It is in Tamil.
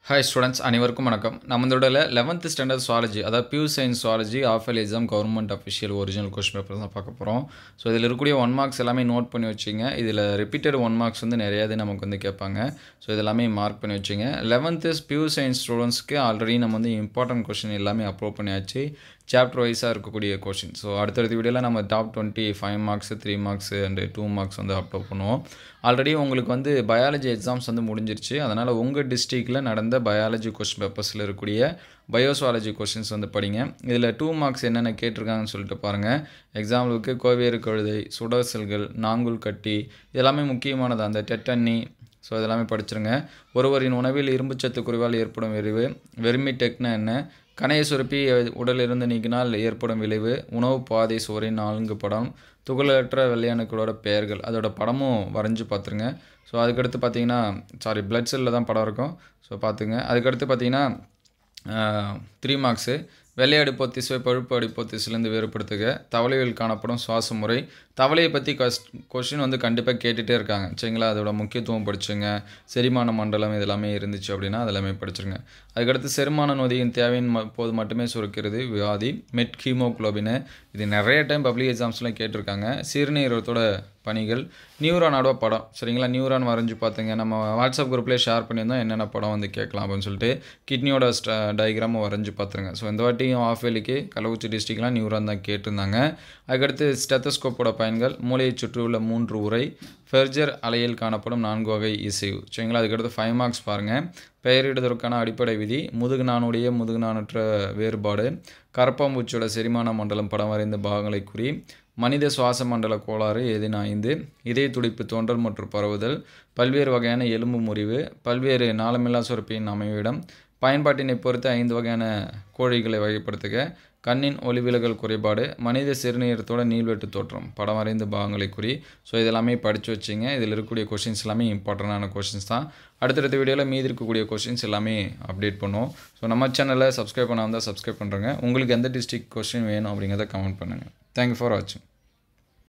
Hi students, அனைவருக்கும் வணக்கம். நம்மளோட 11th ஸ்டாண்டர்ட் சுவாலஜி அதாவது pure science zoology half yearly exam government official original question paper தான் பார்க்க போகிறோம். ஸோ இதில் இருக்கக்கூடிய 1 மார்க்ஸ் எல்லாமே நோட் பண்ணி வச்சிங்க. இதில் ரிப்பீட்டட் 1 மார்க்ஸ் வந்து நிறையாவது நமக்கு வந்து கேட்பாங்க. ஸோ இதெல்லாமே மார்க் பண்ணி வச்சிங்க. 11th பியூர் சயின்ஸ் ஸ்டூடெண்ட்ஸ்க்கு ஆல்ரெடி நம்ம வந்து இம்பார்ட்டன்ட் கொஸ்டின் எல்லாமே அப்லோட் பண்ணியாச்சு. சாப்டர் வைஸாக இருக்கக்கூடிய கொஷின். ஸோ அடுத்தடுத்த வீடியோவில் நம்ம top 20 5 marks 3 marks and 2 marks வந்து அப்லோட் பண்ணுவோம். ஆல்ரெடி உங்களுக்கு வந்து பயாலஜி எக்ஸாம்ஸ் வந்து முடிஞ்சிருச்சு. அதனால் உங்கள் டிஸ்ட்ரிக்டில் நடந்த பயாலஜி கொஸ்டின் பேப்பர்ஸில் இருக்கக்கூடிய பயோசுவாலஜி கொஸ்டின்ஸ் வந்து படிங்க. இதில் 2 மார்க்ஸ் என்னென்ன கேட்டிருக்காங்கன்னு சொல்லிட்டு பாருங்கள். எக்ஸாம்பிளுக்கு கோவேறு கழுதை, சுடர் செல்கள், நாங்குல் கட்டி இதெல்லாமே முக்கியமானது. அந்த டெட்டன்னி ஸோ இதெல்லாமே படிச்சிருங்க. ஒருவரின் உணவில் இரும்புச்சத்து குறைவால் ஏற்படும் விளைவு, வெர்மி டெக்னா என்ன, கணைய சுரப்பி உடலிருந்து நீக்கினால் ஏற்படும் விளைவு, உணவு பாதை சுவரின் 4 படம், துகளற்ற வெள்ளையணுக்களோட பெயர்கள் அதோட படமும் வரைஞ்சி பார்த்துருங்க. ஸோ அதுக்கடுத்து பார்த்தீங்கன்னா பிளட் செல்லில் தான் படம் இருக்கும். ஸோ பார்த்துங்க. அதுக்கடுத்து பார்த்தீங்கன்னா 3 மார்க்ஸு வெள்ளை அடிப்போத்திசுவை பழுப்பு அடிப்போத்திசுலேருந்து வேறுபடுத்துக, தவளையில் காணப்படும் சுவாச முறை. தவளையை பற்றி கொஸ்டின் வந்து கண்டிப்பாக கேட்டுகிட்டே இருக்காங்க சரிங்களா. அதோட முக்கியத்துவம் படிச்சுங்க. செரிமான மண்டலம் இதெல்லாமே இருந்துச்சு அப்படின்னா அதெல்லாமே படிச்சுருங்க. அதுக்கடுத்து செரிமான நொதியின் தேவையின் போது மட்டுமே சுரக்கிறது வியாதி, மெட் ஹீமோக்ளோபின். இது நிறைய டைம் பப்ளிக் எக்ஸாம்ஸ்லாம் கேட்டிருக்காங்க. சிறுநீரகத்தோட பணிகள், நியூரானோட படம் சரிங்களா. நியூரான் வரைஞ்சி பார்த்துங்க. நம்ம வாட்ஸ்அப் குரூப்லேயே ஷேர் பண்ணியிருந்தோம் என்னென்ன படம் வந்து கேட்கலாம் அப்படின்னு சொல்லிட்டு. கிட்னியோட டயக்ராமை வரைஞ்சி பார்த்துருங்க. ஸோ இந்த வாட்டியும் ஆஃப் வேலிக்கு கள்ளக்குறிச்சி டிஸ்ட்ரிக்ட்லாம் நியூரான் தான் கேட்டிருந்தாங்க. அதுக்கடுத்து ஸ்டெத்தஸ்கோப்போட பயன்கள், மூளையை சுற்றியுள்ள 3 உரை, ஃபெர்ஜர் அலையில் காணப்படும் 4 வகை இசைவு சரிங்களா. அதுக்கடுத்து 5 மார்க்ஸ் பாருங்கள். பெயரிடுவதற்கான அடிப்படை விதி, முதுகு நாணுடைய முதுகு நாணுற்ற வேறுபாடு, கரப்பாம்பூச்சியோட செரிமான மண்டலம் படம் வரைந்த பாகங்களை குறி, மனித சுவாச மண்டல கோளாறு எதின் 5, இதய துடிப்பு தோன்றல் மற்றும் பரவுதல், பல்வேறு வகையான எலும்பு முறிவு, பல்வேறு நாளமில்லா சுரப்பியின் அமைவிடம், பயன்பாட்டினை பொறுத்து 5 வகையான கோழிகளை வகைப்படுத்துக, கண்ணின் ஒளிவிலகல் குறைபாடு, மனித சிறுநீரத்தோட நீள்வெட்டு தோற்றம் படம் வரைந்த பாகங்களை குறி. ஸோ இதெல்லாமே படித்து வச்சிங்க. இதில் இருக்கக்கூடிய கொஷின்ஸ் எல்லாமே இம்பார்ட்டண்டான கொஷின்ஸ் தான். அடுத்தடுத்த வீடியோவில் மீதி இருக்கக்கூடிய கொஷின்ஸ் எல்லாமே அப்டேட் பண்ணுவோம். ஸோ நம்ம சேனலை சப்ஸ்கிரைப் பண்ணாமல் தான் சப்ஸ்கிரைப் பண்ணுறேங்க. உங்களுக்கு எந்த டிஸ்ட்ரிக்ட் கொஸ்டின் வேணும் அப்படிங்கிறத கமெண்ட் பண்ணுங்கள். தேங்க்யூ ஃபார் வாட்சிங்.